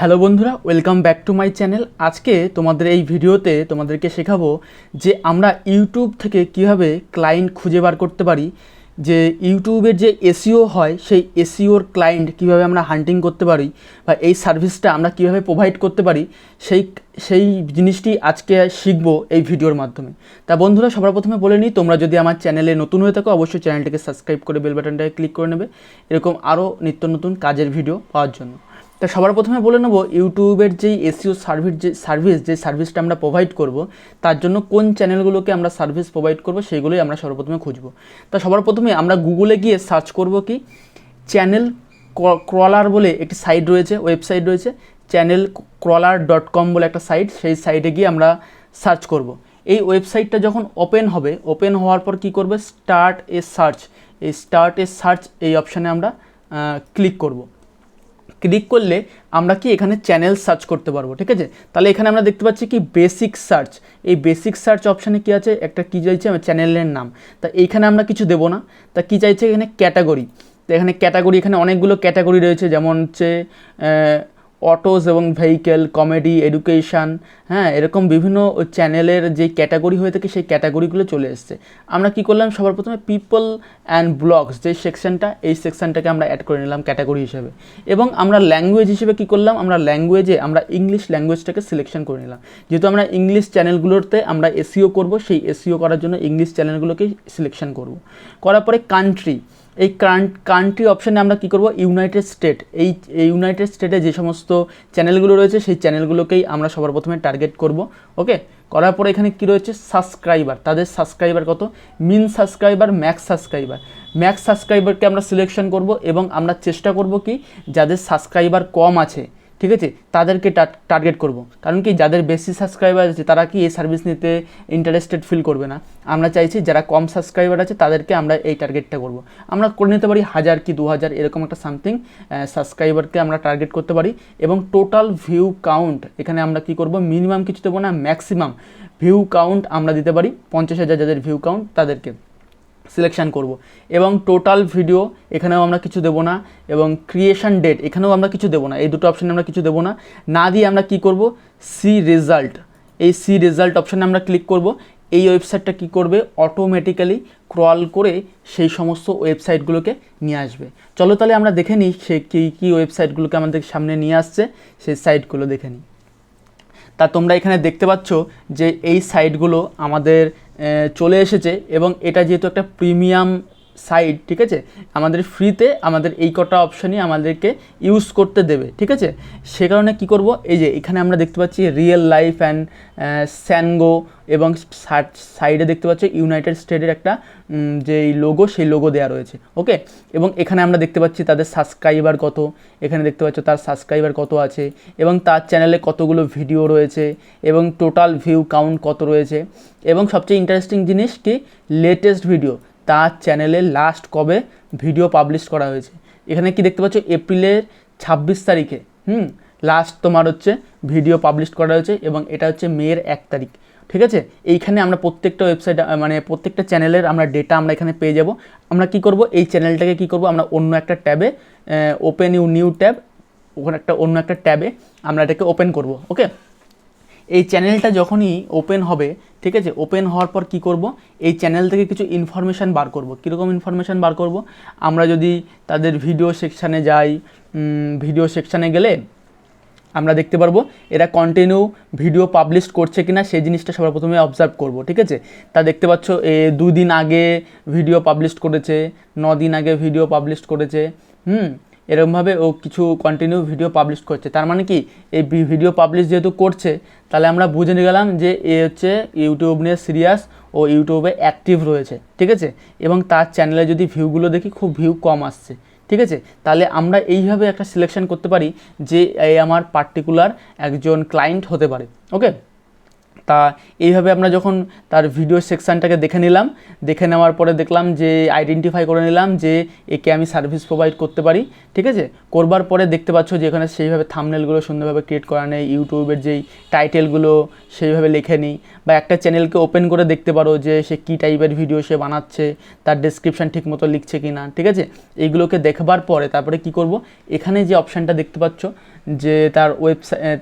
Hello বন্ধুরা, welcome back to my channel. আজকে তোমাদের এই ভিডিওতে তোমাদেরকে শেখাবো যে আমরা ইউটিউব থেকে কিভাবে ক্লায়েন্ট খুঁজে বার করতে পারি, যে ইউটিউবের যে এসইও হয় সেই এসইওর ক্লায়েন্ট কিভাবে আমরা হান্টিং করতে পারি বা এই সার্ভিসটা আমরা কিভাবে প্রোভাইড করতে পারি সেই জিনিসটি আজকে শিখবো এই ভিডিওর মাধ্যমে। তা বন্ধুরা, সবার প্রথমে বলে নিই, তোমরা যদি আমার চ্যানেলে নতুন হয়ে থাকো অবশ্যই চ্যানেলটাকে সাবস্ক্রাইব করে বেল বাটনটাকে ক্লিক করে নেবে এরকম আরও নিত্য নতুন কাজের ভিডিও পাওয়ার জন্য। তা সবার প্রথমে বলে নেব ইউটিউবের যেই এসইও সার্ভিসটা আমরা প্রোভাইড করব, তার জন্য কোন চ্যানেলগুলোকে আমরা সার্ভিস প্রোভাইড করব সেইগুলোই আমরা সর্বপ্রথমে খুঁজব। তা সবার প্রথমে আমরা গুগলে গিয়ে সার্চ করব কি চ্যানেল ক্রলার বলে একটি সাইট রয়েছে, ওয়েবসাইট রয়েছে channelcrawler.com বলে একটা সাইট, সেই সাইটে গিয়ে আমরা সার্চ করব। এই ওয়েবসাইটটা যখন ওপেন হওয়ার পর কি করবে, স্টার্ট এ সার্চ এই অপশানে আমরা ক্লিক করব। ক্লিক করলে আমরা কি এখানে চ্যানেল সার্চ করতে পারবো, ঠিক আছে। তাহলে এখানে আমরা দেখতে পাচ্ছি কি বেসিক সার্চ, এই বেসিক সার্চ অপশানে কি আছে, একটা কি চাইছে আমার চ্যানেলের নাম। তা এইখানে আমরা কিছু দেবো না, তা কি চাইছে এখানে ক্যাটাগরি। তো এখানে ক্যাটাগরি, এখানে অনেকগুলো ক্যাটাগরি রয়েছে, যেমন হচ্ছে অটোস এবং ভেহিকেল, কমেডি, এডুকেশান, হ্যাঁ, এরকম বিভিন্ন চ্যানেলের যে ক্যাটাগরি হয়ে থাকে সেই ক্যাটাগরিগুলো চলে এসছে। আমরা কি করলাম, সবার প্রথমে পিপল অ্যান্ড ব্লগস যে সেকশনটা, এই সেকশনটাকে আমরা অ্যাড করে নিলাম ক্যাটাগরি হিসেবে। এবং আমরা ল্যাঙ্গুয়েজ হিসেবে কি করলাম, আমরা ইংলিশ ল্যাঙ্গুয়েজটাকে সিলেকশন করে নিলাম। যেহেতু আমরা ইংলিশ চ্যানেলগুলোতে আমরা এসইও করব, সেই এসইও করার জন্য ইংলিশ চ্যানেলগুলোকেই সিলেকশন করব। করার পরে কান্ট্রি, এই কান্ট্রি অপশানে আমরা কী করব, ইউনাইটেড স্টেট, এই ইউনাইটেড স্টেটে যে সমস্ত চ্যানেলগুলো রয়েছে সেই চ্যানেলগুলোকেই আমরা সবার প্রথমে টার্গেট করব। ওকে, করার পরে এখানে কী রয়েছে, সাবস্ক্রাইবার, তাদের সাবস্ক্রাইবার কত, ম্যাক্স সাবস্ক্রাইবারকে আমরা সিলেকশন করব এবং আমরা চেষ্টা করব কি যাদের সাবস্ক্রাইবার কম আছে, ঠিক আছে, তাদেরকে টার্গেট করব। কারণ কি যাদের বেশি সাবস্ক্রাইবার আছে তারা কি এই সার্ভিস নিতে ইন্টারেস্টেড ফিল করবে না। আমরা চাইছি যারা কম সাবস্ক্রাইবার আছে তাদেরকে আমরা এই টার্গেটটা করব। আমরা করে নিতে পারি 1000 কি 2000 এরকম একটা সামথিং সাবস্ক্রাইবারকে আমরা টার্গেট করতে পারি। এবং টোটাল ভিউ কাউন্ট, এখানে আমরা কি করব, মিনিমাম কিছু দেবো না, ম্যাক্সিমাম ভিউ কাউন্ট আমরা দিতে পারি 50,000 যাদের ভিউ কাউন্ট তাদেরকে সিলেকশন করব। এবং টোটাল ভিডিও এখানেও আমরা কিছু দেবো না, এবং ক্রিয়েশন ডেট এখানেও আমরা কিছু দেবো না, এই দুটো অপশানে আমরা কিছু দেবো না। না দিয়ে আমরা কি করব, সি রেজাল্ট অপশানে আমরা ক্লিক করব। এই ওয়েবসাইটটা কি করবে, অটোমেটিক্যালি ক্রল করে সেই সমস্ত ওয়েবসাইটগুলোকে নিয়ে আসবে। চলো তাহলে আমরা দেখে নিই সে কী ওয়েবসাইটগুলোকে আমাদের সামনে নিয়ে আসছে, সেই সাইটগুলো দেখে নিই। তা তোমরা এখানে দেখতে পাচ্ছ যে এই সাইটগুলো আমাদের চলে এসেছে, এবং এটা যেহেতু একটা প্রিমিয়াম সাইট, ঠিক আছে, আমাদের ফ্রিতে আমাদের এই কটা অপশানই আমাদেরকে ইউজ করতে দেবে, ঠিক আছে। সে কারণে কী করব, এই যে এখানে আমরা দেখতে পাচ্ছি রিয়েল লাইফ অ্যান্ড স্যানগো, এবং সাইডে দেখতে পাচ্ছি ইউনাইটেড স্টেটের একটা যেই লোগো, সেই লোগো দেওয়া রয়েছে। ওকে, এবং এখানে আমরা দেখতে পাচ্ছি তাদের সাবস্ক্রাইবার কত, এখানে দেখতে পাচ্ছ তার সাবস্ক্রাইবার কত আছে, এবং তার চ্যানেলে কতগুলো ভিডিও রয়েছে, এবং টোটাল ভিউ কাউন্ট কত রয়েছে, এবং সবচেয়ে ইন্টারেস্টিং জিনিস কি লেটেস্ট ভিডিও, তার চ্যানেলে লাস্ট কবে ভিডিও পাবলিশ করা হয়েছে। এখানে কি দেখতে পাচ্ছ, এপ্রিলের 26 তারিখে লাস্ট তোমার হচ্ছে ভিডিও পাবলিশ করা হয়েছে, এবং এটা হচ্ছে মের 1 তারিখ, ঠিক আছে। এইখানে আমরা প্রত্যেকটা ওয়েবসাইট মানে প্রত্যেকটা চ্যানেলের আমরা ডেটা আমরা এখানে পেয়ে যাব। আমরা কি করব, এই চ্যানেলটাকে কি করব, আমরা অন্য একটা ট্যাবে ওপেন নিউ ট্যাব, ওখানে অন্য একটা ট্যাবে আমরা এটাকে ওপেন করব। ওকে, এই চ্যানেলটা যখনই ওপেন হবে, ঠিক আছে, ওপেন হওয়ার পর কি করব, এই চ্যানেল থেকে কিছু ইনফরমেশান বার করব। কীরকম ইনফরমেশান বার করব, আমরা যদি তাদের ভিডিও সেকশানে যাই, ভিডিও সেকশানে গেলে আমরা দেখতে পারবো এরা কন্টিনিউ ভিডিও পাবলিশ করছে কিনা সেই জিনিসটা সবার প্রথমে অবজার্ভ করব, ঠিক আছে। তা দেখতে পাচ্ছ 2 দিন আগে ভিডিও পাবলিশ করেছে, 9 দিন আগে ভিডিও পাবলিশ করেছে, এরকমভাবে ও কিছু কন্টিনিউ ভিডিও পাবলিশ করছে। তার মানে কি এই ভিডিও পাবলিশ যেহেতু করছে, তাহলে আমরা বুঝে নিয়ে গেলাম যে এ হচ্ছে ইউটিউব নিয়ে সিরিয়াস ও ইউটিউবে অ্যাক্টিভ রয়েছে, ঠিক আছে। এবং তার চ্যানেলে যদি ভিউগুলো দেখি খুব ভিউ কম আসছে, ঠিক আছে, তাহলে আমরা এইভাবে একটা সিলেকশন করতে পারি যে এই আমার পার্টিকুলার একজন ক্লায়েন্ট হতে পারে। ওকে, তা এইভাবে আমরা যখন তার ভিডিও সেকশানটাকে দেখে নিলাম, দেখে নেওয়ার পরে দেখলাম যে আইডেন্টিফাই করে নিলাম যে একে আমি সার্ভিস প্রোভাইড করতে পারি, ঠিক আছে। করবার পরে দেখতে পাচ্ছ যে এখানে সেইভাবে থাম্বনেলগুলো সুন্দরভাবে ক্রিয়েট করা নেই, ইউটিউবের যেই টাইটেলগুলো সেইভাবে লিখে নিই, বা একটা চ্যানেলকে ওপেন করে দেখতে পারো যে সে কী টাইপের ভিডিও সে বানাচ্ছে, তার ডেসক্রিপশান ঠিক মতো লিখছে কি না, ঠিক আছে। এইগুলোকে দেখবার পরে তারপরে কি করব, এখানে যে অপশানটা দেখতে পাচ্ছ যে তার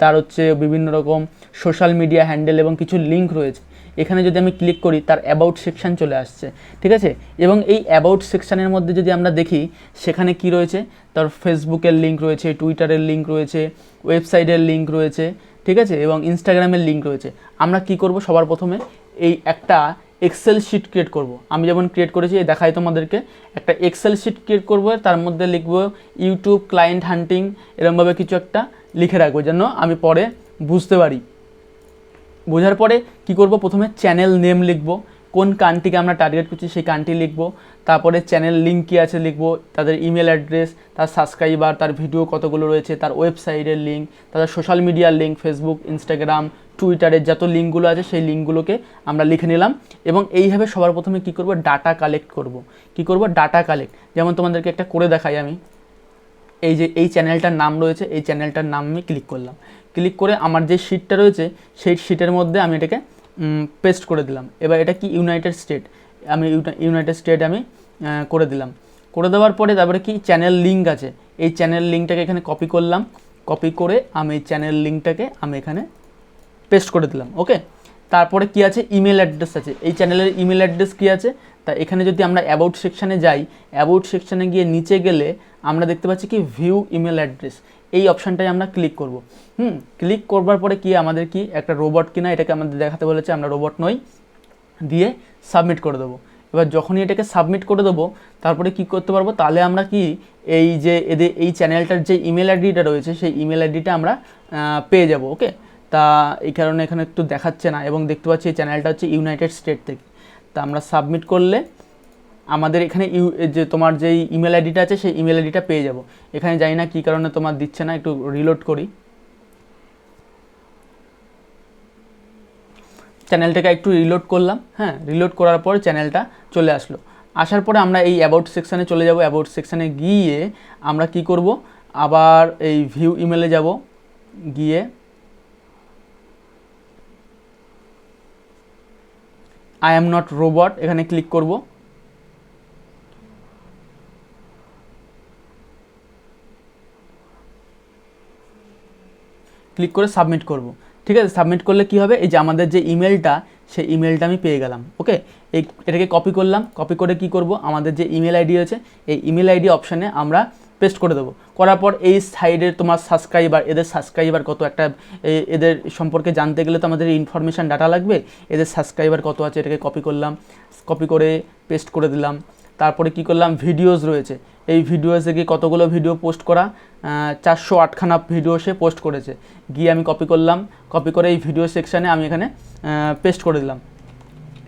তার হচ্ছে বিভিন্ন রকম সোশ্যাল মিডিয়া হ্যান্ডেল এবং কিছু লিঙ্ক রয়েছে। এখানে যদি আমি ক্লিক করি তার অ্যাবাউট সেকশান চলে আসছে, ঠিক আছে। এবং এই অ্যাবাউট সেকশানের মধ্যে যদি আমরা দেখি সেখানে কি রয়েছে, তার ফেসবুকের লিঙ্ক রয়েছে, টুইটারের লিঙ্ক রয়েছে, ওয়েবসাইটের লিঙ্ক রয়েছে, ঠিক আছে, এবং ইনস্টাগ্রামের লিঙ্ক রয়েছে। আমরা কি করব, সবার প্রথমে এই একটা এক্সেল শিট ক্রিয়েট করব। আমি যেমন ক্রিয়েট করেছি দেখাই তোমাদেরকে, একটা এক্সেল শিট ক্রিয়েট করব, তার মধ্যে লিখব ইউটিউব ক্লায়েন্ট হান্টিং, এরকমভাবে কিছু একটা লিখে রাখবো যেন আমি পরে বুঝতে পারি। বোঝার পরে কি করব, প্রথমে চ্যানেল নেম লিখব, কোন কান্ট্রিকে আমরা টার্গেট করছি সেই কান্ট্রি লিখব, তারপরে চ্যানেল লিঙ্ক কী আছে লিখব, তাদের ইমেল অ্যাড্রেস, তার সাবস্ক্রাইবার, তার ভিডিও কতগুলো রয়েছে, তার ওয়েবসাইটের লিঙ্ক, তাদের সোশ্যাল মিডিয়ার লিঙ্ক, ফেসবুক, ইনস্টাগ্রাম, টুইটারের যত লিঙ্কগুলো আছে সেই লিঙ্কগুলোকে আমরা লিখে নিলাম। এবং এইভাবে সবার প্রথমে কি করব, ডাটা কালেক্ট করব। কি করব, ডাটা কালেক্ট। যেমন তোমাদেরকে একটা করে দেখাই আমি, এই যে এই চ্যানেলটার নাম রয়েছে, এই চ্যানেলটার নাম আমি ক্লিক করলাম, ক্লিক করে আমার যে শিটটা রয়েছে সেই শিটের মধ্যে আমি এটাকে পেস্ট করে দিলাম। এবার এটা কি ইউনাইটেড স্টেট, আমি ইউনাইটেড স্টেট আমি করে দিলাম। করে দেওয়ার পরে তারপরে কি চ্যানেল লিঙ্ক আছে, এই চ্যানেল লিঙ্কটাকে এখানে কপি করলাম, কপি করে আমি এই চ্যানেল লিঙ্কটাকে আমি এখানে পেস্ট করে দিলাম। ওকে, তারপরে কি আছে, ইমেল অ্যাড্রেস আছে, এই চ্যানেলের ইমেল অ্যাড্রেস কী আছে, তা এখানে যদি আমরা অ্যাবাউট সেকশানে যাই, অ্যাবাউট সেকশানে গিয়ে নিচে গেলে আমরা দেখতে পাচ্ছি কি ভিউ ইমেল অ্যাড্রেস, এই অপশানটায় আমরা ক্লিক করব। ক্লিক করবার পরে কি আমাদের কি একটা রোবট কিনা এটাকে আমাদের দেখাতে বলেছে, আমরা রোবট নই, দিয়ে সাবমিট করে দেবো। এবার যখনই এটাকে সাবমিট করে দেবো তারপরে কি করতে পারবো, তাহলে আমরা কি এই যে এদের এই চ্যানেলটার যে ইমেল আইডিটা রয়েছে সেই ইমেল আইডিটা আমরা পেয়ে যাব। ওকে, তা এই কারণে এখানে একটু দেখাচ্ছে না, এবং দেখতে পাচ্ছি এই চ্যানেলটা হচ্ছে ইউনাইটেড স্টেট থেকে। তা আমরা সাবমিট করলে আমাদের এখানে যে তোমার যেই ইমেল আইডিটা আছে সেই ইমেল আইডিটা পেয়ে যাব। এখানে জানি না কী কারণে তোমার দিচ্ছে না, একটু রিলোড করি। চ্যানেলটাকে একটু রিলোড করলাম, হ্যাঁ, রিলোড করার পর চ্যানেলটা চলে আসলো। আসার পরে আমরা এই অ্যাবাউট সেকশানে চলে যাব। অ্যাবাউট সেকশানে গিয়ে আমরা কি করব, আবার এই ভিউ ইমেলে যাব, গিয়ে আই অ্যাম নট রোবট এখানে ক্লিক করব। ক্লিক করে সাবমিট করব। ঠিক আছে, সাবমিট করলে কি হবে, এই যে আমাদের যে ইমেলটা সেই ইমেলটা আমি পেয়ে গেলাম। ওকে, এটাকে কপি করলাম, কপি করে কি করব, আমাদের যে ইমেল আইডি আছে এই ইমেল আইডি অপশানে আমরা পেস্ট করে দেবো। করার পর এই সাইডের তোমার সাবস্ক্রাইবার, এদের সাবস্ক্রাইবার কত, একটা এদের সম্পর্কে জানতে গেলে তো আমাদের ইনফরমেশান ডাটা লাগবে, এদের সাবস্ক্রাইবার কত আছে এটাকে কপি করলাম, কপি করে পেস্ট করে দিলাম। তারপরে কি করলাম, ভিডিওস রয়েছে, এই ভিডিওসে গিয়ে কতগুলো ভিডিও পোস্ট করা, 408খানা ভিডিও সে পোস্ট করেছে, গিয়ে আমি কপি করলাম, কপি করে এই ভিডিও সেকশানে আমি এখানে পেস্ট করে দিলাম।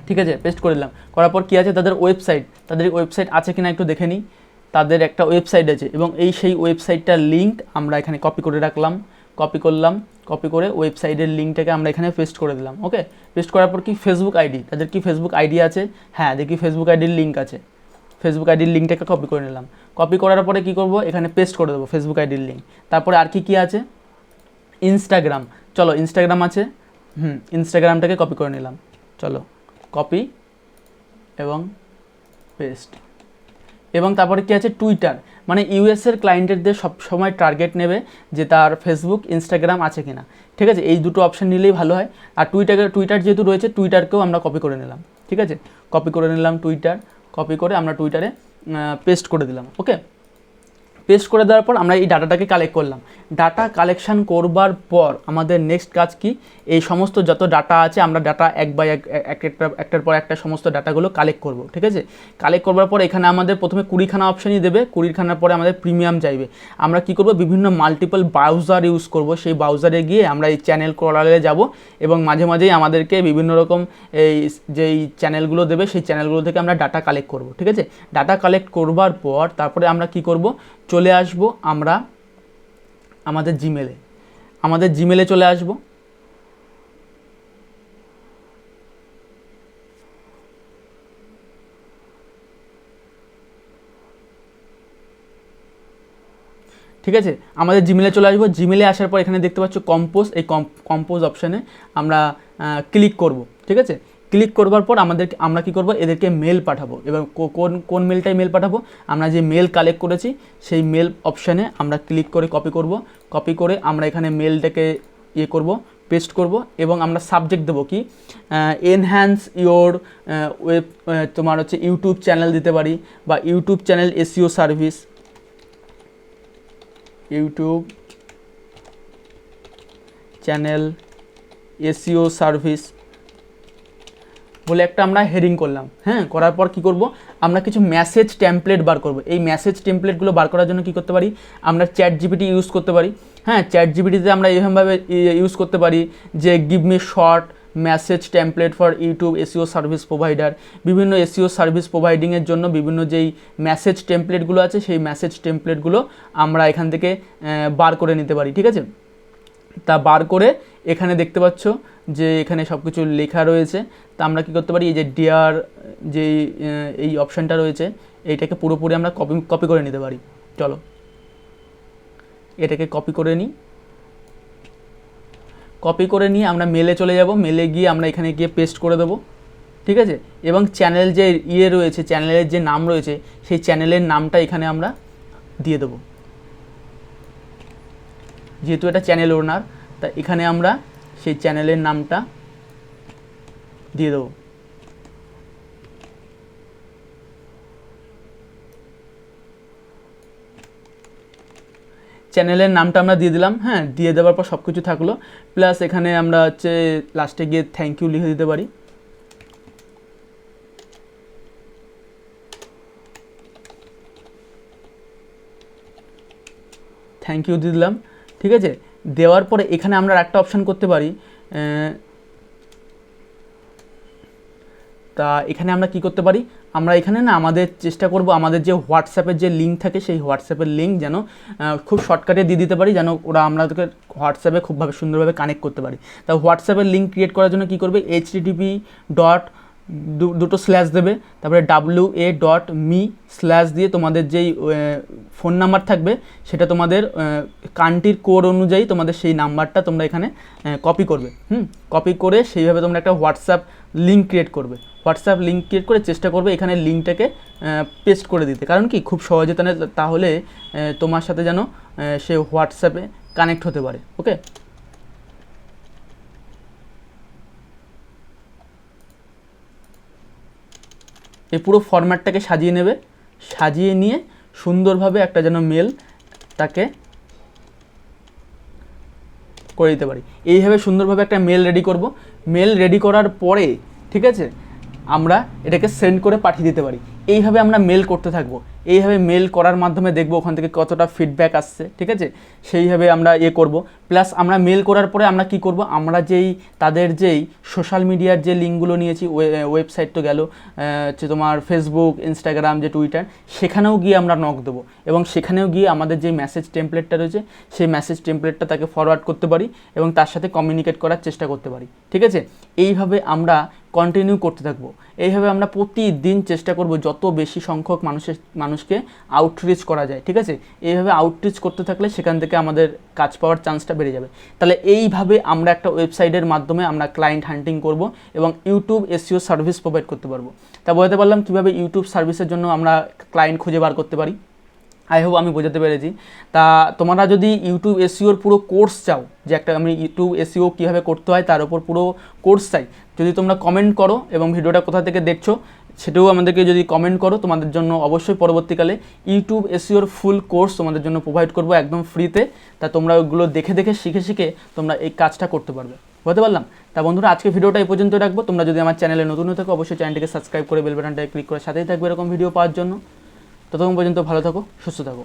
ঠিক আছে, পেস্ট করে দিলাম। করার পর কী আছে, তাদের ওয়েবসাইট আছে কিনা একটু দেখে নিই। তাদের একটা ওয়েবসাইট আছে এবং সেই ওয়েবসাইটটার লিঙ্ক আমরা এখানে কপি করে রাখলাম, কপি করলাম, কপি করে ওয়েবসাইটের লিঙ্কটাকে আমরা এখানে পেস্ট করে দিলাম। ওকে, পেস্ট করার পর কি ফেসবুক আইডি, তাদের কি ফেসবুক আইডি আছে, হ্যাঁ দেখি ফেসবুক আইডির লিঙ্ক আছে, ফেসবুক আইডির লিঙ্কটাকে কপি করে নিলাম। কপি করার পরে কি করব, এখানে পেস্ট করে দেবো ফেসবুক আইডির লিঙ্ক। তারপরে আর কি আছে, ইনস্টাগ্রাম, চলো ইনস্টাগ্রাম আছে, ইনস্টাগ্রামটাকে কপি করে নিলাম, চলো কপি এবং পেস্ট। এবং তারপরে কি আছে, টুইটার, মানে ইউএসের ক্লায়েন্টদের সব সময় টার্গেট নেবে যে তার ফেসবুক ইনস্টাগ্রাম আছে কিনা। ঠিক আছে, এই দুটো অপশান নিলেই ভালো হয়। আর টুইটার যেহেতু রয়েছে টুইটারকেও আমরা কপি করে নিলাম। ঠিক আছে, কপি করে নিলাম টুইটার, কপি করে আমরা টুইটারে পেস্ট করে দিলাম। ওকে, পেস্ট করে দেওয়ার পর আমরা এই ডাটাটাকে কালেক্ট করলাম। ডাটা কালেকশান করবার পর আমাদের নেক্সট কাজ কি, এই সমস্ত যত ডাটা আছে আমরা ডাটা এক বাই একটার পর একটা সমস্ত ডাটাগুলো কালেক্ট করব। ঠিক আছে, কালেক্ট করবার পর এখানে আমাদের প্রথমে 20খানা অপশানই দেবে, 20খানার পরে আমাদের প্রিমিয়াম চাইবে। আমরা কি করব, বিভিন্ন মাল্টিপল ব্রাউজার ইউজ করব, সেই ব্রাউজারে গিয়ে আমরা এই চ্যানেল ক্রলারে যাব এবং মাঝে মাঝেই আমাদেরকে বিভিন্ন রকম এই যেই চ্যানেলগুলো দেবে সেই চ্যানেলগুলো থেকে আমরা ডাটা কালেক্ট করব। ঠিক আছে, ডাটা কালেক্ট করবার পর তারপরে আমরা কি করব, চলে আসব আমরা আমাদের জিমেলে চলে আসব। ঠিক আছে, আমাদের জিমেলে চলে আসবো। জিমেলে আসার পর এখানে দেখতে পাচ্ছ কম্পোজ, এই কম্পোজ অপশানে আমরা ক্লিক করব। ঠিক আছে, ক্লিক করবার পর আমরা কী করবো, এদেরকে মেল পাঠাবো। এবার কোন মেলটাই মেল পাঠাবো, আমরা যে মেল কালেক্ট করেছি সেই মেল অপশানে আমরা ক্লিক করে কপি করে আমরা এখানে মেলটাকে করব, পেস্ট করব এবং আমরা সাবজেক্ট দেবো কি, এনহ্যান্স ইওর ওয়েব, তোমার হচ্ছে ইউটিউব চ্যানেল দিতে পারি, বা YouTube channel SEO service, YouTube channel SEO service বলে একটা আমরা হেডিং করলাম। হ্যাঁ, করার পর কি করব, আমরা কিছু মেসেজ টেমপ্লেট বার করব। এই মেসেজ টেমপ্লেটগুলো বার করার জন্য কি করতে পারি, আমরা চ্যাট জিপিটি ইউজ করতে পারি। হ্যাঁ, চ্যাট জিপিটিতে আমরা এইভাবে ইউজ করতে পারি যে give me short message template for YouTube SEO service provider. বিভিন্ন এসইও সার্ভিস প্রোভাইডিংয়ের জন্য বিভিন্ন যেই মেসেজ টেমপ্লেটগুলো আছে সেই মেসেজ টেমপ্লেটগুলো আমরা এখান থেকে বার করে নিতে পারি। ঠিক আছে, তা বার করে এখানে দেখতে পাচ্ছ যে এখানে সব কিছু লেখা রয়েছে। তা আমরা কী করতে পারি, এই যে ডিয়ার যে এই অপশানটা রয়েছে এইটাকে পুরোপুরি আমরা কপি করে নিতে পারি। চলো এটাকে কপি করে নিই। কপি করে নিয়ে আমরা মেলে চলে যাব, মেলে গিয়ে আমরা এখানে গিয়ে পেস্ট করে দেবো। ঠিক আছে, এবং চ্যানেল যে রয়েছে, চ্যানেলের যে নাম রয়েছে সেই চ্যানেলের নামটা এখানে আমরা দিয়ে দেবো। যেহেতু এটা চ্যানেল ওনার, তা এখানে আমরা সেই চ্যানেলের নামটা দিয়ে দেবো। চ্যানেলের নামটা আমরা দিয়ে দিলাম। হ্যাঁ, দিয়ে দেওয়ার পর সব কিছু থাকলো, প্লাস এখানে আমরা হচ্ছে লাস্টে গিয়ে থ্যাংক ইউ লিখে দিতে পারি। থ্যাংক ইউ দিয়ে দিলাম। ঠিক আছে, দেওয়ার পরে এখানে আমরা একটা অপশান করতে পারি। তা এখানে আমরা কি করতে পারি, আমরা এখানে না আমাদের চেষ্টা করব আমাদের যে হোয়াটসঅ্যাপের যে লিঙ্ক থাকে সেই হোয়াটসঅ্যাপের লিঙ্ক যেন খুব শর্টকাটে দিয়ে দিতে পারি, যেন ওরা আমাদেরকে হোয়াটসঅ্যাপে খুবভাবে সুন্দরভাবে কানেক্ট করতে পারি। তা হোয়াটসঅ্যাপের লিঙ্ক ক্রিয়েট করার জন্য কী করবে, http স্ল্যাশ দেবে, তারপরে wa.me/ দিয়ে তোমাদের যেই ফোন নাম্বার থাকবে সেটা তোমাদের কান্ট্রির কোড অনুযায়ী তোমাদের সেই নাম্বারটা তোমরা এখানে কপি করবে। কপি করে সেইভাবে তোমরা একটা হোয়াটসঅ্যাপ লিঙ্ক ক্রিয়েট করবে। হোয়াটসঅ্যাপ লিঙ্ক ক্রিয়েট করে চেষ্টা করবে এখানে লিঙ্কটাকে পেস্ট করে দিতে, কারণ কি খুব সহজে তাহলে তোমার সাথে যেন সে হোয়াটসঅ্যাপে কানেক্ট হতে পারে। ওকে, এই পুরো ফরম্যাটটাকে সাজিয়ে নেবে, সাজিয়ে নিয়ে সুন্দরভাবে একটা যেন মেল তাকে করে দিতে পারি। এইভাবে সুন্দরভাবে একটা মেল রেডি করব। মেল রেডি করার পরে ঠিক আছে আমরা এটাকে সেন্ড করে পাঠিয়ে দিতে পারি। এইভাবে আমরা মেল করতে থাকবো। এইভাবে মেল করার মাধ্যমে দেখবো ওখান থেকে কতটা ফিডব্যাক আসছে। ঠিক আছে, সেইভাবে আমরা করব। প্লাস আমরা মেল করার পরে আমরা কি করব, আমরা তাদের যেই সোশ্যাল মিডিয়ার যে লিঙ্কগুলো নিয়েছি, ওয়েবসাইট তো গেল, হচ্ছে তোমার ফেসবুক, ইনস্টাগ্রাম, যে টুইটার, সেখানেও গিয়ে আমরা নক দেবো এবং সেখানেও গিয়ে আমাদের যে মেসেজ টেমপ্লেটটা রয়েছে সেই মেসেজ টেমপ্লেটটা তাকে ফরওয়ার্ড করতে পারি এবং তার সাথে কমিউনিকেট করার চেষ্টা করতে পারি। ঠিক আছে, এইভাবে আমরা কন্টিনিউ করতে থাকবো। এইভাবে আমরা প্রতিদিন চেষ্টা করব যত বেশি সংখ্যক মানুষকে আউটরিচ করা যায়। ঠিক আছে, এইভাবে আউটরিচ করতে থাকলে সেখান থেকে আমাদের কাজ পাওয়ার চান্সটা বেড়ে যাবে। তাহলে এইভাবে আমরা একটা ওয়েবসাইটের মাধ্যমে আমরা ক্লায়েন্ট হান্টিং করব এবং ইউটিউব এসইও সার্ভিস প্রোভাইড করতে পারবো। তা বলতে পারলাম কীভাবে ইউটিউব সার্ভিসের জন্য আমরা ক্লায়েন্ট খুঁজে বার করতে পারি। আই হোপ আমি বোঝাতে পেরেছি। তা তোমরা যদি ইউটিউব এসইওর পুরো কোর্স চাও, যে একটা আমি ইউটিউব এসইও কীভাবে করতে হয় তার উপর পুরো কোর্স চাই, যদি তোমরা কমেন্ট করো এবং ভিডিওটা কোথা থেকে দেখছো সেটাও আমাদেরকে যদি কমেন্ট করো, তোমাদের জন্য অবশ্যই পরবর্তীকালে ইউটিউব এসইওর ফুল কোর্স তোমাদের জন্য প্রোভাইড করবো একদম ফ্রিতে। তা তোমরা ওগুলো দেখে শিখে তোমরা এই কাজটা করতে পারবে। বুঝতে পারলাম। তা বন্ধুরা, আজকে ভিডিওটা এই পর্যন্ত রাখবো। তোমরা যদি আমার চ্যানেলে নতুন হয়ে থাকো অবশ্যই চ্যানেলটিকে সাবস্ক্রাইব করে বেল বাটনটায় ক্লিক করে সাথেই থাকবে এরকম ভিডিও পাওয়ার জন্য। ততক্ষণ পর্যন্ত ভালো থাকো, সুস্থ থাকো।